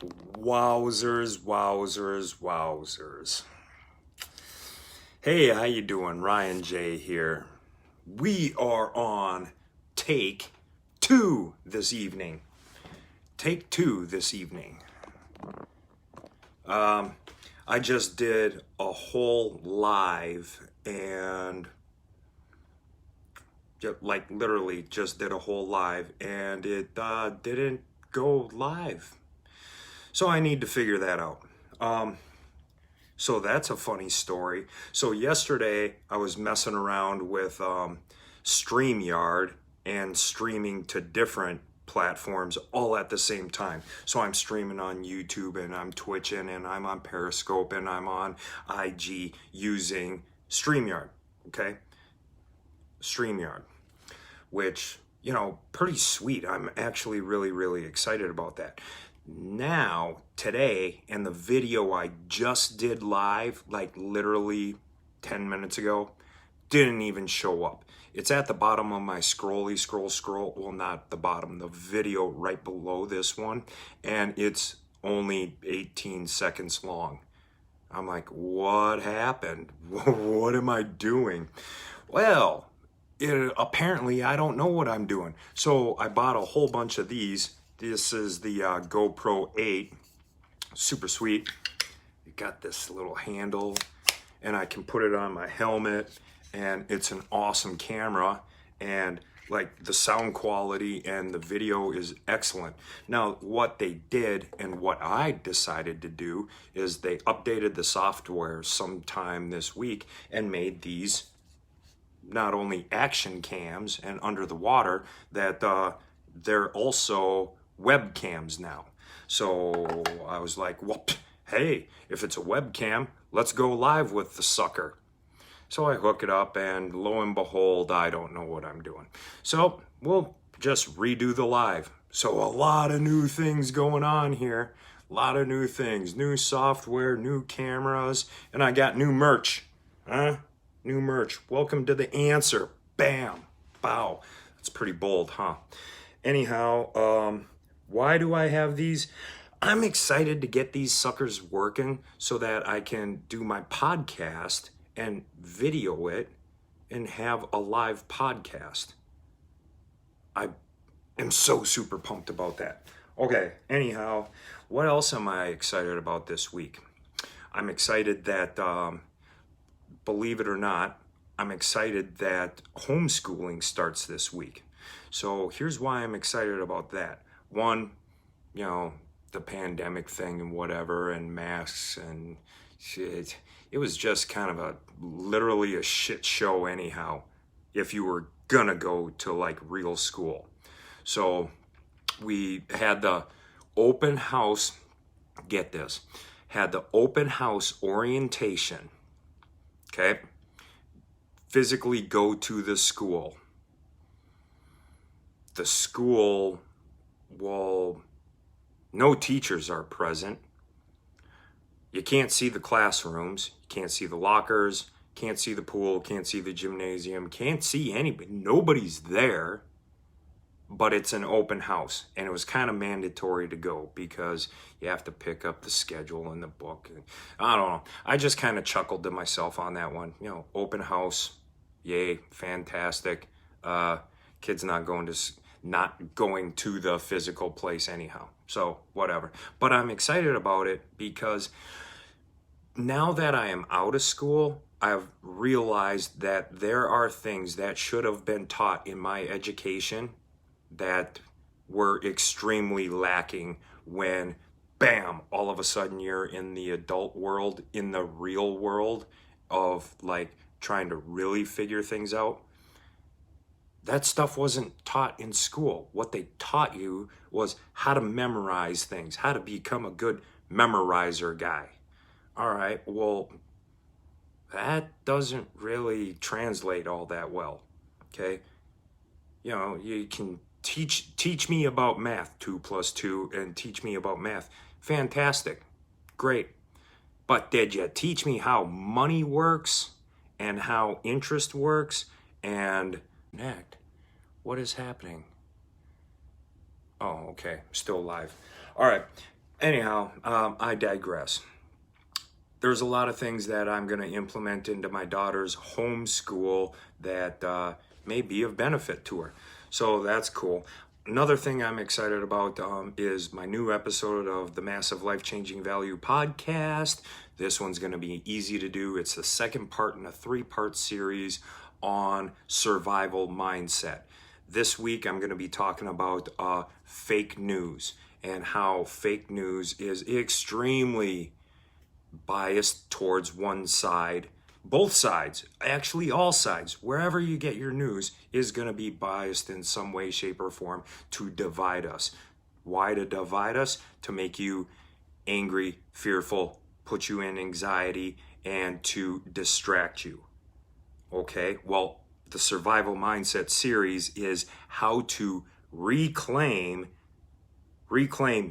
Wowzers, wowzers, wowzers. Hey, how you doing? Ryan J here. We are on take two this evening. Take two this evening. I just did a whole live and literally just did a whole live and it didn't go live. So I need to figure that out. So that's a funny story. So yesterday I was messing around with StreamYard and streaming to different platforms all at the same time. So I'm streaming on YouTube and I'm Twitching and I'm on Periscope and I'm on IG using StreamYard, okay? StreamYard, which, you know, pretty sweet. I'm actually really excited about that. Now, today, and the video I just did live, like literally 10 minutes ago, didn't even show up. It's at the bottom of my scroll, well, not the bottom, the video right below this one, and it's only 18 seconds long. I'm like, what happened? What am I doing? Well, apparently I don't know what I'm doing. So I bought a whole bunch of these. This is the GoPro 8, super sweet. It got this little handle and I can put it on my helmet and it's an awesome camera and like the sound quality and the video is excellent. Now what they did and what I decided to do is they updated the software sometime this week and made these not only action cams and under the water, that they're also webcams now. So I was like, well, hey, if it's a webcam, let's go live with the sucker. So I hook it up and lo and behold, I don't know what I'm doing. So we'll just redo the live. So a lot of new things going on here. A lot of new things, new software, new cameras, and I got new merch. New merch. Welcome to the answer. Bam. Bow. That's pretty bold, huh? Anyhow, why do I have these? I'm excited to get these suckers working so that I can do my podcast and video it and have a live podcast. I am so super pumped about that. Okay, anyhow, what else am I excited about this week? I'm excited that, believe it or not, I'm excited that homeschooling starts this week. So here's why I'm excited about that. One, you know, the pandemic thing and whatever and masks and shit. It was just kind of literally a shit show anyhow if you were gonna go to like real school. So we had the open house, get this, had the open house orientation, okay? Physically go to the school. The school, well, no teachers are present. You can't see the classrooms, you can't see the lockers, can't see the pool, can't see the gymnasium, can't see anybody. Nobody's there, but it's an open house. And it was kind of mandatory to go because you have to pick up the schedule in the book. I don't know. I just kind of chuckled to myself on that one. You know, open house, yay, fantastic. Kids not going to the physical place anyhow. So whatever. But I'm excited about it because now that I am out of school, I've realized that there are things that should have been taught in my education that were extremely lacking when, bam, all of a sudden you're in the adult world, in the real world of like trying to really figure things out. That stuff wasn't taught in school. What they taught you was how to memorize things, how to become a good memorizer guy. All right, well, that doesn't really translate all that well, okay? You know, you can teach me about math, 2 + 2, and teach me about math. Fantastic, great. But did you teach me how money works and how interest works and connect? What is happening? Oh, okay, still live. All right, Anyhow, I digress. There's a lot of things that I'm going to implement into my daughter's homeschool that may be of benefit to her. So that's cool. Another thing I'm excited about is my new episode of the Massive Life Changing Value podcast. This one's going to be easy to do. It's the second part in a 3-part series on survival mindset. This week I'm going to be talking about fake news and how fake news is extremely biased towards one side. Both sides, actually all sides, wherever you get your news is going to be biased in some way, shape, or form to divide us. Why to divide us? To make you angry, fearful, put you in anxiety, and to distract you. Okay, well, the Survival Mindset series is how to reclaim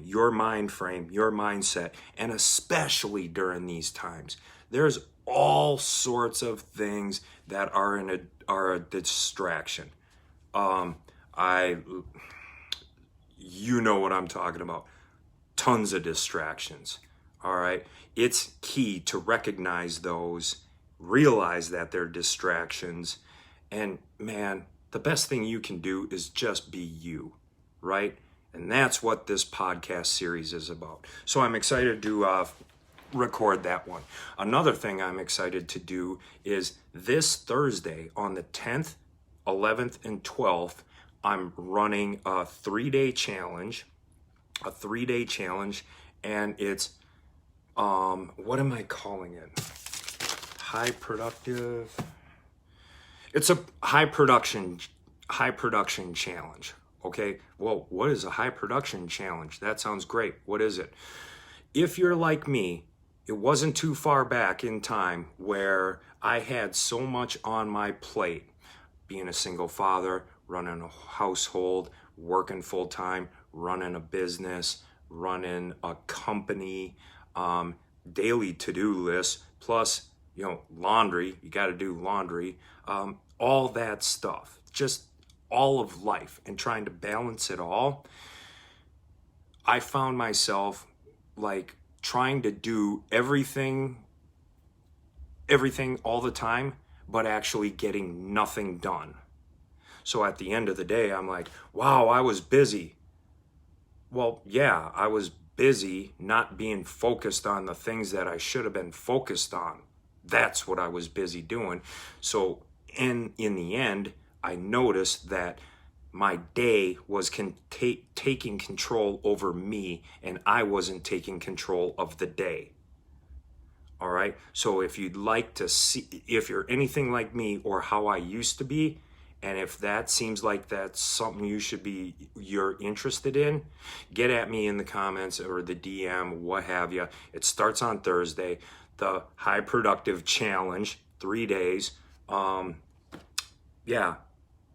your mind frame, your mindset, and especially during these times. There's all sorts of things that are a distraction. You know what I'm talking about. Tons of distractions. All right. It's key to recognize those, realize that they're distractions, and man, the best thing you can do is just be you, right? And that's what this podcast series is about. So I'm excited to record that one. Another thing I'm excited to do is this Thursday on the 10th, 11th, and 12th, I'm running a 3-day challenge. And it's, what am I calling it? It's a high production challenge. Okay, well, what is a high production challenge? That sounds great. What is it? If you're like me, it wasn't too far back in time where I had so much on my plate, being a single father, running a household, working full time, running a business, running a company, daily to-do list, plus, laundry, you got to do laundry, all that stuff, just all of life, and trying to balance it all. I found myself like trying to do everything all the time, but actually getting nothing done. So at the end of the day, I'm like, wow, I was busy. Well, yeah, I was busy not being focused on the things that I should have been focused on. That's what I was busy doing. So in the end, I noticed that my day was taking control over me, and I wasn't taking control of the day. All right. So if you'd like to see, if you're anything like me or how I used to be, and if that seems like that's something you're interested in, get at me in the comments or the DM, what have you. It starts on Thursday, the High Productive Challenge, 3 days.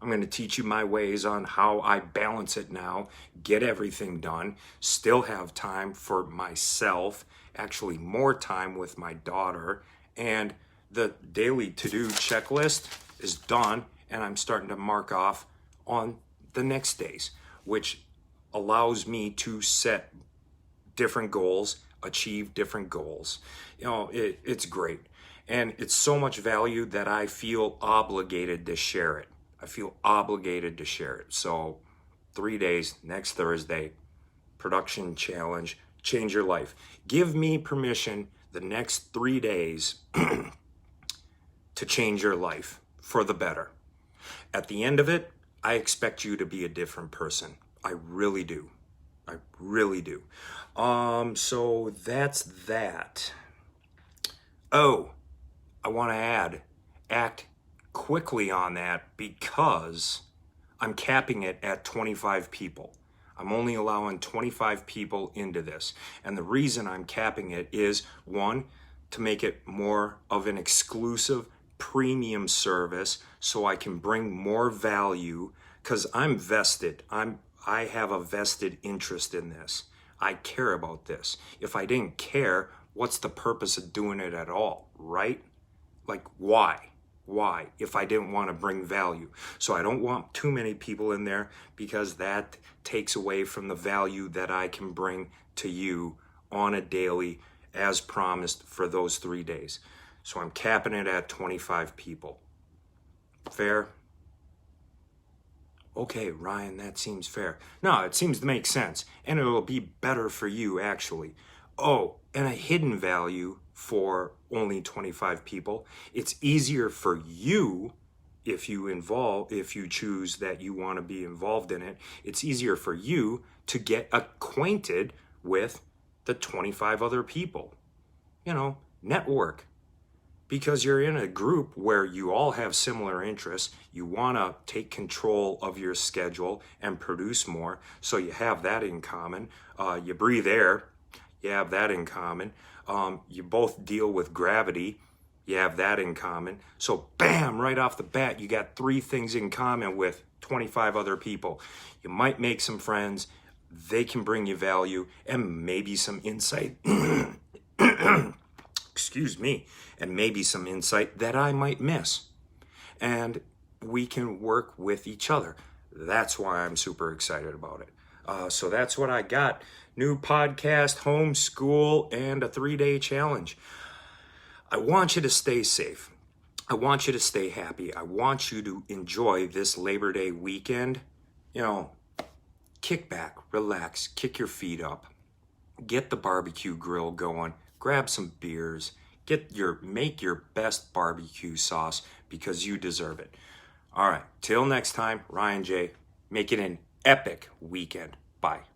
I'm going to teach you my ways on how I balance it now, get everything done, still have time for myself, actually more time with my daughter, and the daily to-do checklist is done, and I'm starting to mark off on the next days, which allows me to set different goals, achieve different goals. It's great. And it's so much value that I feel obligated to share it. So 3 days, next Thursday, production challenge, change your life. Give me permission the next 3 days to change your life for the better. At the end of it, I expect you to be a different person. I really do. So that's that. Oh, I want to act quickly on that because I'm capping it at 25 people. I'm only allowing 25 people into this. And the reason I'm capping it is, one, to make it more of an exclusive premium service so I can bring more value, because I'm vested. I have a vested interest in this. I care about this. If I didn't care, what's the purpose of doing it at all, right? Like, why? Why? If I didn't want to bring value. So I don't want too many people in there because that takes away from the value that I can bring to you on a daily as promised for those 3 days. So I'm capping it at 25 people. Fair? Okay, Ryan, that seems fair. No, it seems to make sense. And it'll be better for you, actually. Oh, and a hidden value for only 25 people. It's easier for you if you choose that you want to be involved in it. It's easier for you to get acquainted with the 25 other people. You know, network. Because you're in a group where you all have similar interests, you want to take control of your schedule and produce more, so you have that in common. You breathe air, you have that in common. You both deal with gravity, you have that in common. So bam, right off the bat, you got 3 things in common with 25 other people. You might make some friends, they can bring you value, and maybe some insight. Excuse me, and maybe some insight that I might miss. And we can work with each other. That's why I'm super excited about it. So that's what I got. New podcast, homeschool, and a 3-day challenge. I want you to stay safe. I want you to stay happy. I want you to enjoy this Labor Day weekend. You know, kick back, relax, kick your feet up, get the barbecue grill going, grab some beers, make your best barbecue sauce because you deserve it. All right, till next time, Ryan J. Make it an epic weekend. Bye.